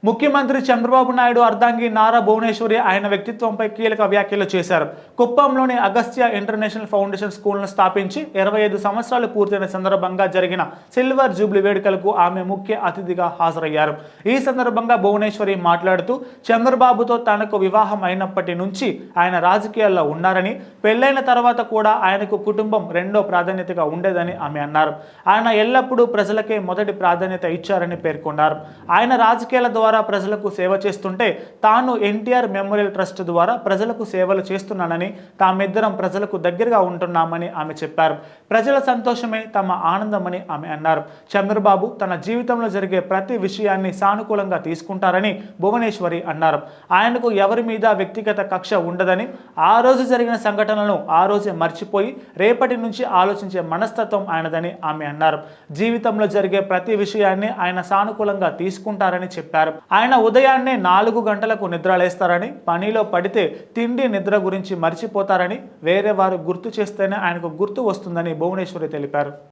ముఖ్యమంత్రి చంద్రబాబు నాయుడు అర్ధాంగి నారా భువనేశ్వరి ఆయన వ్యక్తిత్వంపై కీలక వ్యాఖ్యలు చేశారు. కుప్పంలోని అగస్త్య ఇంటర్నేషనల్ ఫౌండేషన్ స్కూల్ను స్థాపించి 25 సంవత్సరాలు పూర్తయిన సందర్భంగా జరిగిన సిల్వర్ జూబ్లీ వేడుకలకు ఆమె ముఖ్య అతిథిగా హాజరయ్యారు. ఈ సందర్భంగా భువనేశ్వరి మాట్లాడుతూ చంద్రబాబుతో తనకు వివాహం అయినప్పటి నుంచి ఆయన రాజకీయాల్లో ఉన్నారని, పెళ్లైన తర్వాత కూడా ఆయనకు కుటుంబం రెండో ప్రాధాన్యతగా ఉండేదని ఆమె అన్నారు. ఆయన ఎల్లప్పుడూ ప్రజలకే మొదటి ప్రాధాన్యత ఇచ్చారని పేర్కొన్నారు. ఆయన రాజకీయాల ద్వారా ప్రజలకు సేవ చేస్తుంటే తాను ఎన్టీఆర్ మెమోరియల్ ట్రస్ట్ ద్వారా ప్రజలకు సేవలు చేస్తున్నానని, తామిద్దరం ప్రజలకు దగ్గరగా ఉంటున్నామని ఆమె చెప్పారు. ప్రజల సంతోషమే తమ ఆనందమని ఆమె అన్నారు. చంద్రబాబు తన జీవితంలో జరిగే ప్రతి విషయాన్ని సానుకూలంగా తీసుకుంటారని భువనేశ్వరి అన్నారు. ఆయనకు ఎవరి మీద వ్యక్తిగత కక్ష ఉండదని, ఆ రోజు జరిగిన సంఘటనలను ఆ రోజే మర్చిపోయి రేపటి నుంచి ఆలోచించే మనస్తత్వం ఆయనదని ఆమె అన్నారు. జీవితంలో జరిగే ప్రతి విషయాన్ని ఆయన సానుకూలంగా తీసుకుంటారని చెప్పారు. ఆయన ఉదయాన్నే 4 గంటలకు నిద్రలేస్తారని, పనిలో పడితే తిండి నిద్ర గురించి మర్చిపోతారని, వేరే వారు గుర్తు చేస్తేనే ఆయనకు గుర్తు వస్తుందని భువనేశ్వరి తెలిపారు.